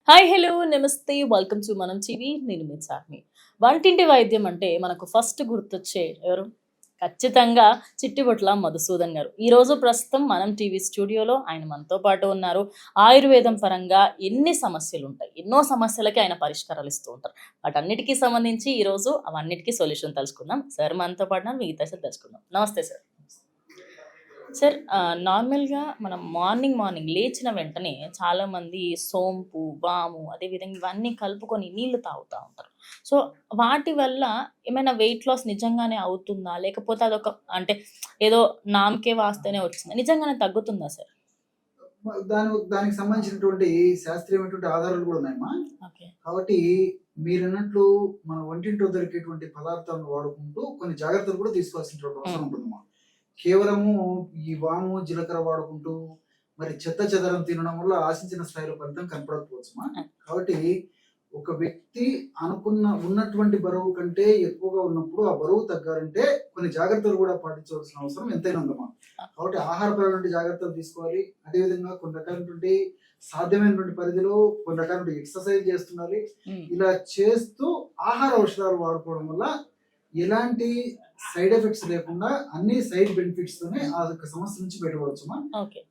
Hi hello నమస్తే welcome to మనం TV నేను మీ చార్మి. వంటింటి వైద్యం అంటే మనకు ఫస్ట్ గుర్తొచ్చే ఎవరు? ఖచ్చితంగా చిట్టిబొట్ల మధుసూదన్ గారు. ఈరోజు ప్రస్తుతం మనం టీవీ స్టూడియోలో ఆయన మనతో పాటు ఉన్నారు. ఆయుర్వేదం పరంగా ఎన్ని సమస్యలు ఉంటాయి, ఎన్నో సమస్యలకి ఆయన పరిష్కారాలు ఇస్తూ ఉంటారు. వాటన్నిటికీ సంబంధించి ఈరోజు అవన్నిటికీ సొల్యూషన్ తెలుసుకుందాం. సార్ మనతో పాటు మిగతా సార్ తెలుసుకుందాం. నమస్తే సార్. సార్ నార్మల్‌గా మనం మార్నింగ్ లేచిన వెంటనే చాలామంది సోంపు, వాము అదేవిధంగా ఇవన్నీ కలుపుకొని నీళ్లు తాగుతా ఉంటారు. సో, వాటి వల్ల ఏమైనా వెయిట్ లాస్ నిజంగానే అవుతుందా? లేకపోతే అదొక అంటే ఏదో నామకే వాస్తేనే వచ్చిందా? నిజంగానే తగ్గుతుందా సార్? దానికి సంబంధించినటువంటి శాస్త్రీయమైనటువంటి ఆధారాలు కూడా ఉన్నాయమ్మా. ఓకే. కాబట్టి మీరన్నట్లు మన వంటింట్లో దొరికేటువంటి పదార్థాలను వాడుకుంటూ కొన్ని జాగ్రత్తలు కూడా తీసుకోవాల్సినటువంటి అవసరం ఉంటుందమ్మా. కేవలము ఈ వాము, జీలకర్ర వాడుకుంటూ మరి చెత్త చెదరం తినడం వల్ల ఆశించిన స్థాయిలో ఫలితం కనపడకపోవచ్చుమా. కాబట్టి ఒక వ్యక్తి ఉన్నటువంటి బరువు కంటే ఎక్కువగా ఉన్నప్పుడు ఆ బరువు తగ్గాలంటే కొన్ని జాగ్రత్తలు కూడా పాటించవలసిన అవసరం ఎంతైనా ఉందమ్మా. కాబట్టి ఆహారపరమైన జాగ్రత్తలు తీసుకోవాలి. అదేవిధంగా కొన్ని రకాలైనటువంటి సాధ్యమైనటువంటి పరిధిలో కొన్ని రకాలైన ఎక్సర్సైజ్ చేస్తుండాలి. ఇలా చేస్తూ ఆహార ఔషధాలు వాడుకోవడం వల్ల ఎలాంటి సైడ్ ఎఫెక్ట్స్ లేకుండా అన్ని సైడ్ బెనిఫిట్స్ తోనే ఆ సమస్య నుంచి బయటపడవచ్చుమా.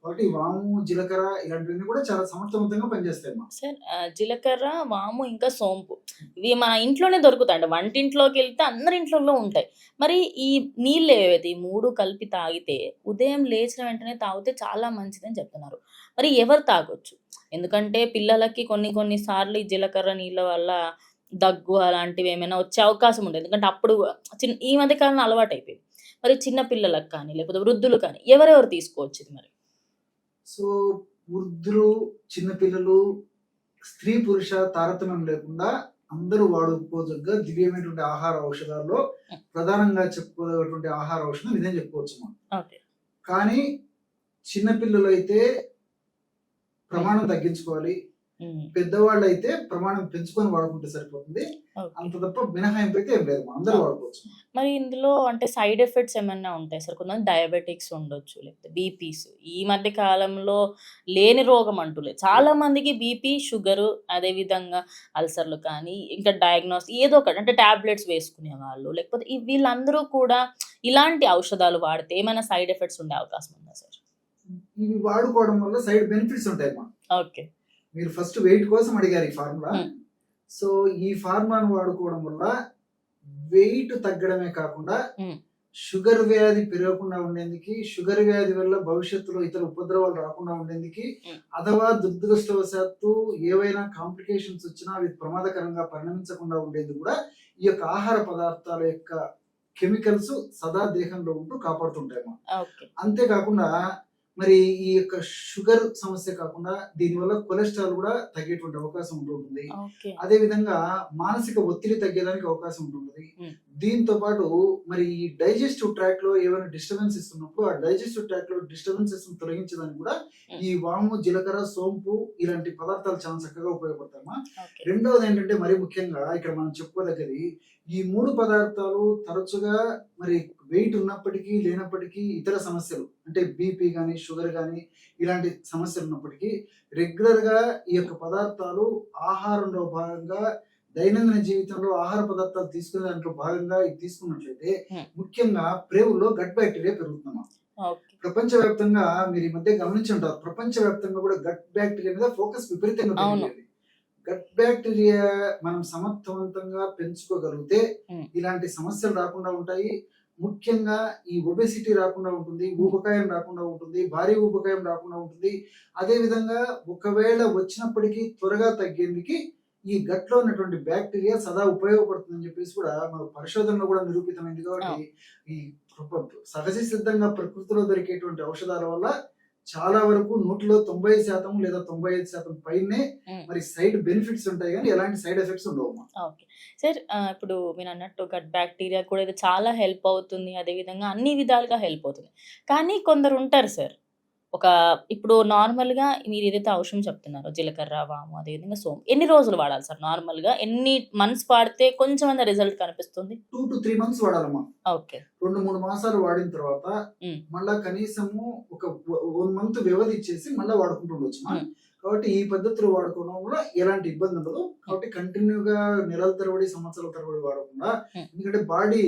కాబట్టి వాము, జీలకర్ర ఇలాంటివన్నీ కూడా చాలా సమర్థవంతంగా పనిచేస్తాయమ్మా. సార్ జీలకర్ర, వాము ఇంకా సోంపు ఇవి మన ఇంట్లోనే దొరుకుతాయండి. వంటింట్లోకి వెళ్తే అందరి ఇంట్లలో ఉంటాయి. మరి ఈ నీళ్ళు ఏవైతే ఈ 3 కలిపి తాగితే ఉదయం లేచిన వెంటనే తాగితే చాలా మంచిదని చెప్తున్నారు. మరి ఎవరు తాగొచ్చు? ఎందుకంటే పిల్లలకి కొన్ని సార్లు ఈ జీలకర్ర నీళ్ళ వల్ల దగ్గు అలాంటివి ఏమైనా వచ్చే అవకాశం ఉండేది. ఎందుకంటే అప్పుడు ఈ మధ్య కాలంలో అలవాటయిపోయింది. మరి చిన్న పిల్లలకు కానీ, లేకపోతే వృద్ధులు కానీ ఎవరెవరు తీసుకోవచ్చు ఇది మరి? సో వృద్ధులు, చిన్నపిల్లలు, స్త్రీ పురుష తారతమ్యం లేకుండా అందరూ వాడుకోదగ్గ దివ్యమైనటువంటి ఆహార ఔషధాల్లో ప్రధానంగా చెప్పుకోదగ్గటువంటి ఆహార ఔషధం ఇదే చెప్పుకోవచ్చు మనం. కానీ చిన్నపిల్లలు అయితే ప్రమాణం తగ్గించుకోవాలి. పెద్దవాళ్ళు అయితే ప్రమాణం పెంచుకొని వాడుకుంటే సరిపోతుంది. అంత తప్ప మినహాయింపు అయితే ఏం లేదు, అందరూ వాడుకోవచ్చు. మరి ఇందులో అంటే సైడ్ ఎఫెక్ట్స్ ఏమన్నా ఉంటాయి సార్? కొంతమంది డయాబెటిక్స్ ఉండొచ్చు, లేకపోతే బీపీస్. ఈ మధ్య కాలంలో లేని రోగం అంటూ లేదు. చాలా మందికి బీపీ, షుగరు, అదే విధంగా అల్సర్లు కానీ ఇంకా డయాగ్నోస్ ఏదో ఒకటి అంటే టాబ్లెట్స్ వేసుకునే వాళ్ళు, లేకపోతే వీళ్ళందరూ కూడా ఇలాంటి ఔషధాలు వాడితే ఏమైనా సైడ్ ఎఫెక్ట్స్ ఉండే అవకాశం ఉందా సార్? ఇవి వాడుకోవడం వల్ల సైడ్ బెనిఫిట్స్ ఉంటాయి. ఓకే. మీరు ఫస్ట్ వెయిట్ కోసం అడిగారు ఈ ఫార్ములా. సో ఈ ఫార్ములాను వాడుకోవడం వల్ల వెయిట్ తగ్గడమే కాకుండా షుగర్ వ్యాధి పెరగకుండా ఉండేందుకు, షుగర్ వ్యాధి వల్ల భవిష్యత్తులో ఇతర ఉపద్రవాలు రాకుండా ఉండేందుకు, అథవా దురదృష్టవశాత్తు ఏవైనా కాంప్లికేషన్స్ వచ్చినా అవి ప్రమాదకరంగా పరిణమించకుండా ఉండేది కూడా ఈ యొక్క ఆహార పదార్థాల యొక్క కెమికల్స్ సదా దేహంలో ఉంటూ కాపాడుతుంటాయి. అంతేకాకుండా మరి ఈ యొక్క షుగర్ సమస్య కాకుండా దీనివల్ల కొలెస్ట్రాల్ కూడా తగ్గేటువంటి అవకాశం ఉంటుంది. అదే విధంగా మానసిక ఒత్తిడి తగ్గేదానికి అవకాశం ఉంటుంది. దీంతో పాటు మరి ఈ డైజెస్టివ్ ట్రాక్ లో ఏమైనా డిస్టర్బెన్స్ ఇస్తున్నప్పుడు ఆ డైజెస్టివ్ ట్రాక్ లో డిస్టర్బెన్సెస్ తొలగించడానికి కూడా ఈ వాము, జీలకర్ర, సోంపు ఇలాంటి పదార్థాలు చాలా చక్కగా ఉపయోగపడతామా. రెండవది ఏంటంటే మరి ముఖ్యంగా ఇక్కడ మనం చెప్పుకోదగ్గది ఈ 3 పదార్థాలు తరచుగా మరి వెయిట్ ఉన్నప్పటికీ లేనప్పటికీ ఇతర సమస్యలు అంటే బీపీ కానీ, షుగర్ కానీ ఇలాంటి సమస్యలు ఉన్నప్పటికీ రెగ్యులర్ గా ఈ యొక్క పదార్థాలు ఆహారంలో భాగంగా దైనందిన జీవితంలో ఆహార పదార్థాలు తీసుకునే దాంట్లో భాగంగా ఇది తీసుకున్నట్లయితే ముఖ్యంగా ప్రేవుల్లో గట్ బ్యాక్టీరియా పెరుగుతున్నాం. ప్రపంచవ్యాప్తంగా మీరు ఈ మధ్య గమనించి ఉంటారు, ప్రపంచవ్యాప్తంగా కూడా గట్ బ్యాక్టీరియా మీద ఫోకస్ విపరీతంగా పెరిగింది. గట్ బ్యాక్టీరియా మనం సమర్థవంతంగా పెంచుకోగలిగితే ఇలాంటి సమస్యలు రాకుండా ఉంటాయి. ముఖ్యంగా ఈ ఒబెసిటీ రాకుండా ఉంటుంది, ఊబకాయం రాకుండా ఉంటుంది, భారీ ఊబకాయం రాకుండా ఉంటుంది. అదే విధంగా ఒకవేళ వచ్చినప్పటికీ త్వరగా తగ్గేందుకు ఈ గట్ లో ఉన్నటువంటి బ్యాక్టీరియా సదా ఉపయోగపడుతుందని చెప్పేసి కూడా మన పరిశోధనలో కూడా నిరూపితమైంది. కాబట్టి ఈ సహజ సిద్ధంగా ప్రకృతిలో దొరికేటువంటి ఔషధాల వల్ల చాలా వరకు 90% లేదా 95% పైనే మరి సైడ్ బెనిఫిట్స్ ఉంటాయి, కానీ ఎలాంటి సైడ్ ఎఫెక్ట్స్ ఉండవు. ఓకే సార్, ఇప్పుడు మీరు అన్నట్టు గట్ బ్యాక్టీరియా కూడా ఇది చాలా హెల్ప్ అవుతుంది, అదే విధంగా అన్ని విధాలుగా హెల్ప్ అవుతుంది. కానీ కొందరు ఉంటారు సార్, ఇప్పుడు నార్మల్‌గా మీరు ఏదైతే ఔషధం చెప్తున్నారో జీలకర్ర, వాము అదేవిధంగా సోంపు ఎన్ని రోజులు వాడాలి సార్? నార్మల్‌గా ఎన్ని మంత్స్ వాడితే కొంచెమైనా రిజల్ట్ కనిపిస్తుంది? 2 to 3 మంత్స్ వాడాలమ్మా. ఓకే. 2-3 మాసాలు వాడిన తర్వాత మళ్ళా కనీసము ఒక 1 మంత్ వ్యవధి ఇచ్చేసి మళ్ళా వాడుకుంటూ ఉండొచ్చు. కాబట్టి ఈ పద్ధతులు వాడుకోవడం వల్ల ఎలాంటి ఇబ్బంది ఉండదు. కాబట్టి కంటిన్యూగా నెలల తరబడి సంవత్సరాల తరబడి వాడకుండా, ఎందుకంటే బాడీ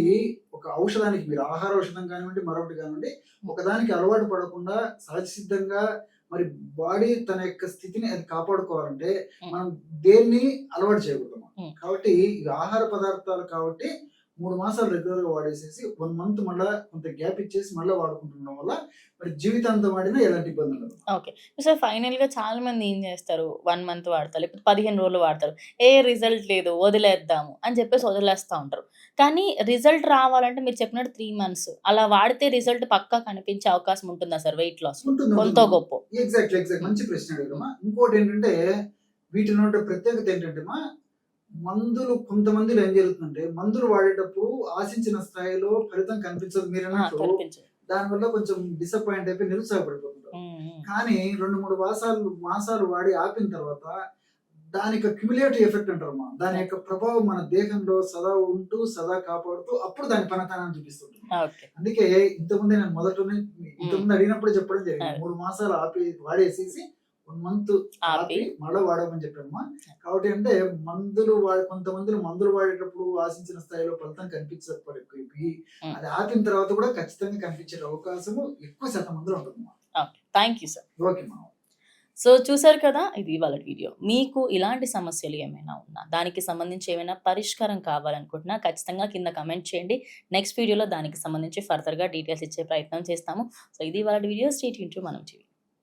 ఒక ఔషధానికి మీరు ఆహార ఔషధం కానివ్వండి మరొకటి కానివ్వండి ఒకదానికి అలవాటు పడకుండా సహజ సిద్ధంగా మరి బాడీ తన యొక్క స్థితిని అది కాపాడుకోవాలంటే మనం దేన్ని అలవాటు చేయకూడదు. కాబట్టి ఇవి ఆహార పదార్థాలు కాబట్టి 3 మాసాలు రెగ్యులర్ గా వాడేసేసి 1 మంత్ మళ్ళీ కొంత గ్యాప్ ఇచ్చేసి మళ్ళీ వాడుకుంటుండడం వల్ల మరి జీవితాంతం వాడినా ఎలాంటి ఇబ్బంది ఉండదు. ఓకే. సార్ ఫైనల్‌గా చాలా మంది ఏం చేస్తారు 1 మంత్ వాడతారు. లేకపోతే 15 రోజులు వాడతారు. రిజల్ట్ లేదు వదిలేద్దాము అని చెప్పేసి వదిలేస్తా ఉంటారు. కానీ రిజల్ట్ రావాలంటే మీరు చెప్పినట్టు 3 మంత్స్ అలా వాడితే రిజల్ట్ పక్కా కనిపించే అవకాశం ఉంటుందా సార్ వెయిట్ లాస్? ఉంటుంది, కొంతో ఉంటుంది. గొప్పో. ఎగ్జాక్ట్ మంచి ప్రశ్న అడిగారమ్మా. ఇంకోటి ఏంటంటే వీటిలో ఉండే ప్రత్యేకత ఏంటంటే మందులు కొంతమందిలో ఏం జరుగుతుందంటే మందులు వాడేటప్పుడు ఆశించిన స్థాయిలో ఫలితం కనిపించదు. మీరు అన్నట్టు కనిపించదు. దానివల్ల కొంచెం డిసప్పాయింట్ అయిపోయి నిరుత్సాహపడిపోతుంటారు. కానీ 2-3 మాసాలు వాడి ఆపిన తర్వాత దాని యొక్క క్యుములేటివ్ ఎఫెక్ట్ అంటారమ్మా. దాని యొక్క ప్రభావం మన దేహంలో సదా ఉంటూ సదా కాపాడుతూ అప్పుడు దాని పనితనాన్ని చూపిస్తుంటుంది. ఓకే. అందుకే ఇంతకుముందే నేను ఇంతకుముందు అడిగినప్పుడు చెప్పడం జరిగింది. 3 మాసాలు ఆపి వాడేసేసి 1 మంత్ ఆపి మళ్ళీ వాడమని చెప్పామమ్మా. కాబట్టి అంటే కొంతమంది మందులు వాడేటప్పుడు ఆశించిన స్థాయిలో ఫలితం కనిపించకపోయి అది ఆపిన తర్వాత కూడా ఖచ్చితంగా కనిపించే అవకాశము ఎక్కువ శాతం మందిలో ఉంటుందమ్మా. Thank you sir. ఓకే మా. సో చూసారు కదా, ఇది వాళ్ళ వీడియో. మీకు ఇలాంటి సమస్యలు ఏమైనా ఉన్నా, దానికి సంబంధించి ఏమైనా పరిష్కారం కావాలనుకుంటున్నా ఖచ్చితంగా కింద కమెంట్ చేయండి. నెక్స్ట్ వీడియోలో దానికి సంబంధించి ఫర్దర్గా డీటెయిల్స్ ఇచ్చే ప్రయత్నం చేస్తాము. సో ఇది వాళ్ళ వీడియో. స్టే ట్యూన్ టు మనం టీవీ.